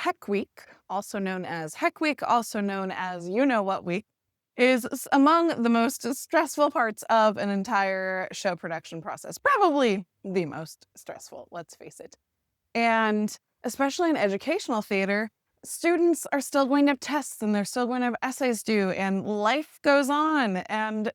Tech Week, also known as Heck Week, also known as You Know What Week, is among the most stressful parts of an entire show production process. Probably the most stressful, let's face it. And especially in educational theater, students are still going to have tests and they're still going to have essays due, and life goes on. And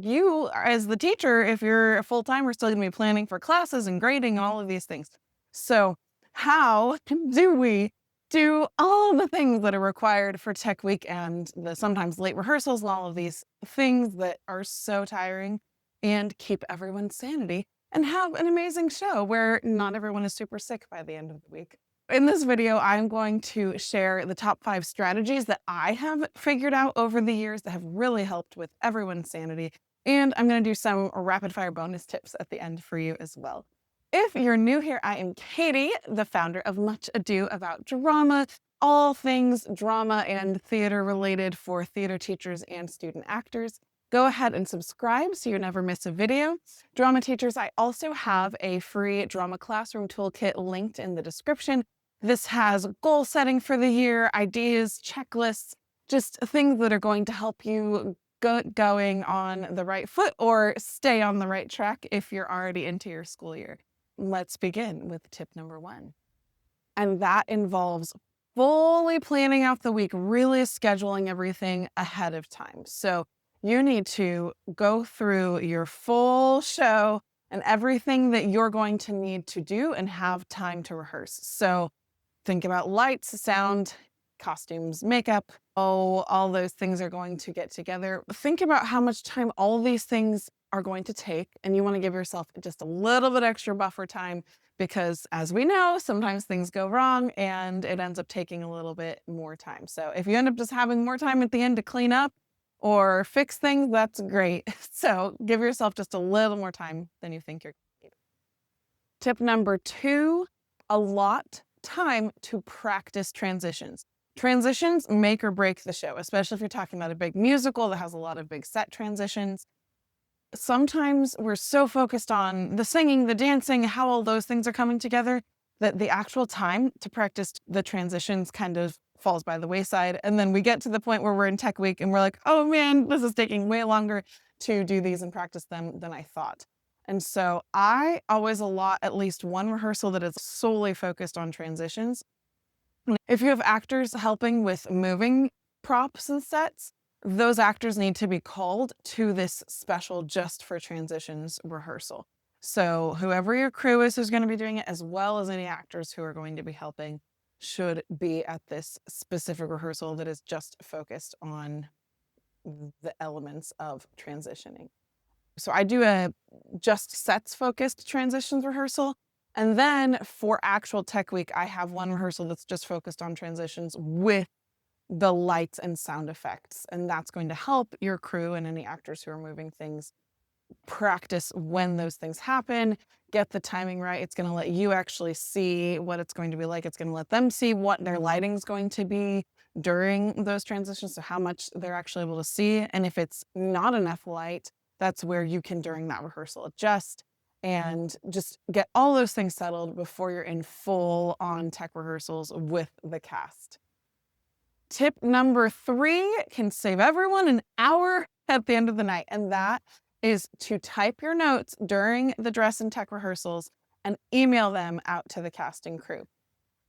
you, as the teacher, if you're a full time, are still going to be planning for classes and grading and all of these things. So, how do we do all of the things that are required for Tech Week and the sometimes late rehearsals and all of these things that are so tiring and keep everyone's sanity and have an amazing show where not everyone is super sick by the end of the week? In this video, I'm going to share the top 5 strategies that I have figured out over the years that have really helped with everyone's sanity. And I'm going to do some rapid fire bonus tips at the end for you as well. If you're new here, I am Katie, the founder of Much Ado About Drama, all things drama and theater related for theater teachers and student actors. Go ahead and subscribe so you never miss a video. Drama teachers, I also have a free drama classroom toolkit linked in the description. This has goal setting for the year, ideas, checklists, just things that are going to help you get going on the right foot or stay on the right track if you're already into your school year. Let's begin with tip number 1. And that involves fully planning out the week, really scheduling everything ahead of time. So you need to go through your full show and everything that you're going to need to do and have time to rehearse. So think about lights, sound, costumes, makeup. Oh, all those things are going to get together. Think about how much time all these things are going to take, and you want to give yourself just a little bit extra buffer time because, as we know, sometimes things go wrong and it ends up taking a little bit more time. So if you end up just having more time at the end to clean up or fix things, that's great. So give yourself just a little more time than you think you're going to need. Tip number 2, allot time to practice transitions. Transitions make or break the show, especially if you're talking about a big musical that has a lot of big set transitions. Sometimes we're so focused on the singing, the dancing, how all those things are coming together that the actual time to practice the transitions kind of falls by the wayside. And then we get to the point where we're in Tech Week and we're like, oh man, this is taking way longer to do these and practice them than I thought. And so I always allot at least one rehearsal that is solely focused on transitions. If you have actors helping with moving props and sets, those actors need to be called to this special just for transitions rehearsal. So whoever your crew is who's going to be doing it, as well as any actors who are going to be helping, should be at this specific rehearsal that is just focused on the elements of transitioning. So I do a just sets focused transitions rehearsal. And then for actual Tech Week, I have one rehearsal that's just focused on transitions with the lights and sound effects. And that's going to help your crew and any actors who are moving things practice when those things happen, get the timing right. It's going to let you actually see what it's going to be like. It's going to let them see what their lighting's going to be during those transitions, so how much they're actually able to see. And if it's not enough light, that's where you can, during that rehearsal, adjust and just get all those things settled before you're in full on tech rehearsals with the cast. Tip number 3 can save everyone an hour at the end of the night, and that is to type your notes during the dress and tech rehearsals and email them out to the cast and crew.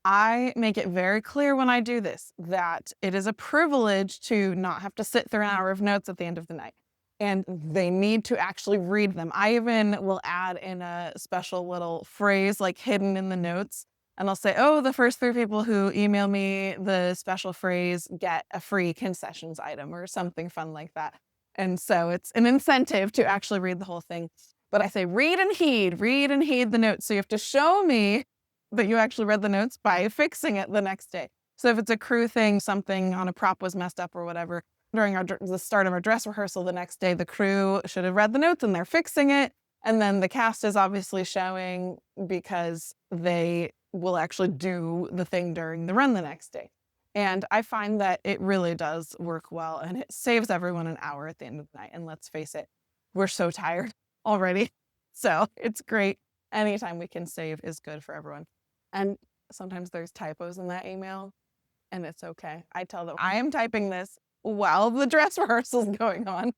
I make it very clear when I do this that it is a privilege to not have to sit through an hour of notes at the end of the night. And they need to actually read them. I even will add in a special little phrase like hidden in the notes. And I'll say, oh, the first 3 people who email me the special phrase get a free concessions item or something fun like that. And so it's an incentive to actually read the whole thing. But I say read and heed the notes. So you have to show me that you actually read the notes by fixing it the next day. So if it's a crew thing, something on a prop was messed up or whatever, during the start of our dress rehearsal the next day, the crew should have read the notes and they're fixing it. And then the cast is obviously showing because they will actually do the thing during the run the next day. And I find that it really does work well and it saves everyone an hour at the end of the night. And let's face it, we're so tired already. So it's great. Anytime we can save is good for everyone. And Sometimes there's typos in that email, and it's okay. I tell them I am typing this while the dress rehearsal is going on,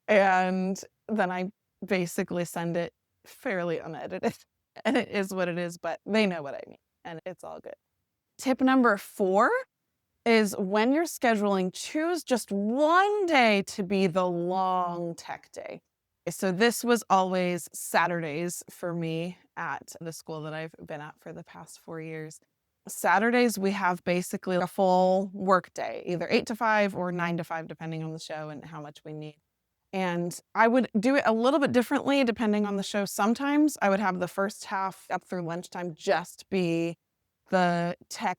and then I basically send it fairly unedited, and it is what it is, but they know what I mean, and it's all good. Tip number 4 is when you're scheduling, choose just one day to be the long tech day. So this was always Saturdays for me at the school that I've been at for the past 4 years. Saturdays, we have basically a full work day, either 8 to 5 or 9 to 5, depending on the show and how much we need. And I would do it a little bit differently depending on the show. Sometimes I would have the first half up through lunchtime just be the tech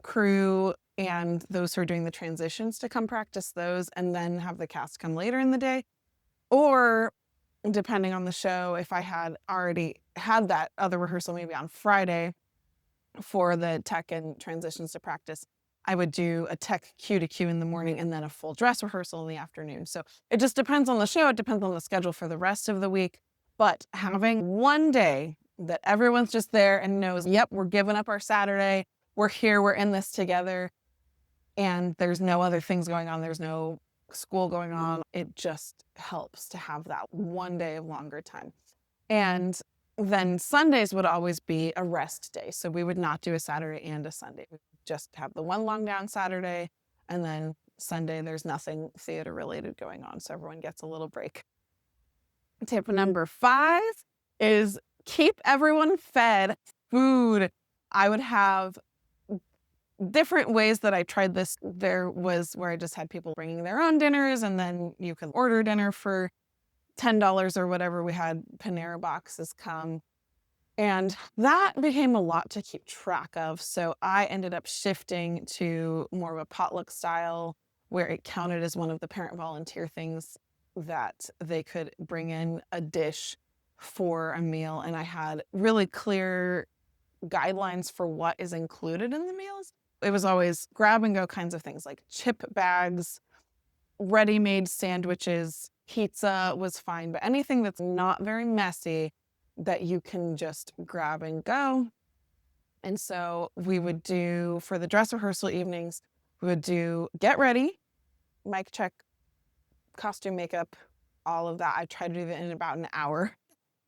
crew and those who are doing the transitions to come practice those, and then have the cast come later in the day. Or depending on the show, if I had already had that other rehearsal maybe on Friday for the tech and transitions to practice, I would do a tech cue to cue in the morning and then a full dress rehearsal in the afternoon. So it just depends on the show. It depends on the schedule for the rest of the week. But having one day that everyone's just there and knows, yep, we're giving up our Saturday. We're here. We're in this together. And there's no other things going on. There's no school going on. It just helps to have that one day of longer time. And then Sundays would always be a rest day. So we would not do a Saturday and a Sunday. We would just have the one long down Saturday, and then Sunday there's nothing theater related going on. So everyone gets a little break. Tip number 5 is keep everyone fed food. I would have different ways that I tried this. There was where I just had people bringing their own dinners, and then you could order dinner for $10 or whatever. We had Panera boxes come, and that became a lot to keep track of. So I ended up shifting to more of a potluck style where it counted as one of the parent volunteer things that they could bring in a dish for a meal. And I had really clear guidelines for what is included in the meals. It was always grab and go kinds of things like chip bags, ready-made sandwiches, pizza was fine, but anything that's not very messy that you can just grab and go. And so we would do, for the dress rehearsal evenings, we would do get ready, mic check, costume, makeup, all of that. I try to do that in about an hour.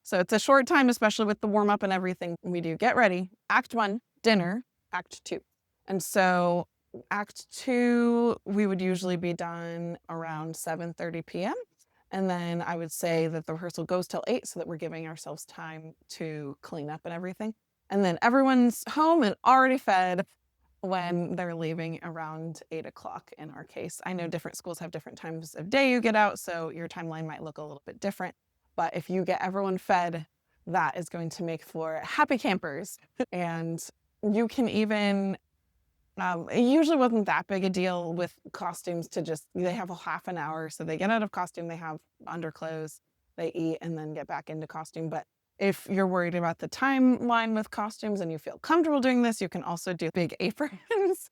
So it's a short time, especially with the warm up and everything. We do get ready, act 1, dinner, act 2. And so act 2, we would usually be done around 7:30 p.m. And then I would say that the rehearsal goes till 8 so that we're giving ourselves time to clean up and everything. And then everyone's home and already fed when they're leaving around 8 o'clock in our case. I know different schools have different times of day you get out, so your timeline might look a little bit different. But if you get everyone fed, that is going to make for happy campers. And you can even, it usually wasn't that big a deal with costumes to just, they have a half an hour. So they get out of costume, they have underclothes, they eat, and then get back into costume. But if you're worried about the timeline with costumes and you feel comfortable doing this, you can also do big aprons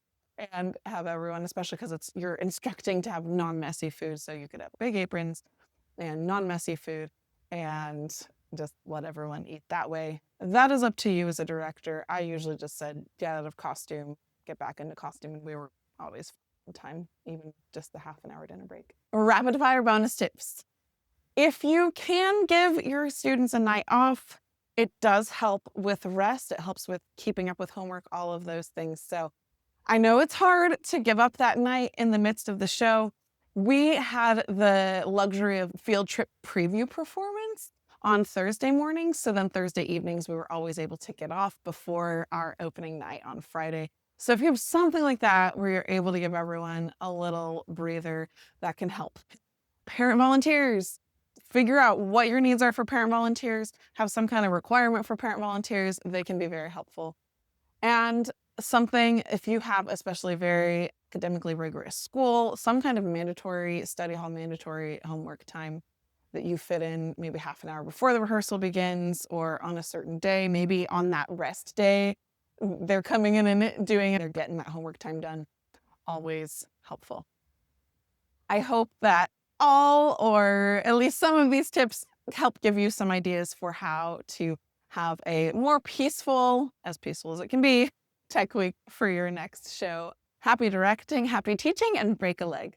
and have everyone, especially because you're instructing to have non-messy food. So you could have big aprons and non-messy food and just let everyone eat that way. That is up to you as a director. I usually just said, get out of costume, get back into costume, and we were always on time, even just the half an hour dinner break. Rapid fire bonus tips. If you can give your students a night off, it does help with rest. It helps with keeping up with homework, all of those things. So I know it's hard to give up that night in the midst of the show. We had the luxury of field trip preview performance on Thursday mornings. So then Thursday evenings, we were always able to get off before our opening night on Friday. So if you have something like that where you're able to give everyone a little breather, that can help. Parent volunteers, figure out what your needs are for parent volunteers, have some kind of requirement for parent volunteers. They can be very helpful. And something, if you have especially very academically rigorous school, some kind of mandatory study hall, mandatory homework time that you fit in maybe half an hour before the rehearsal begins or on a certain day, maybe on that rest day, they're coming in and doing it, they're getting that homework time done. Always helpful. I hope that all or at least some of these tips help give you some ideas for how to have a more peaceful as it can be, tech week for your next show. Happy directing, happy teaching, and break a leg.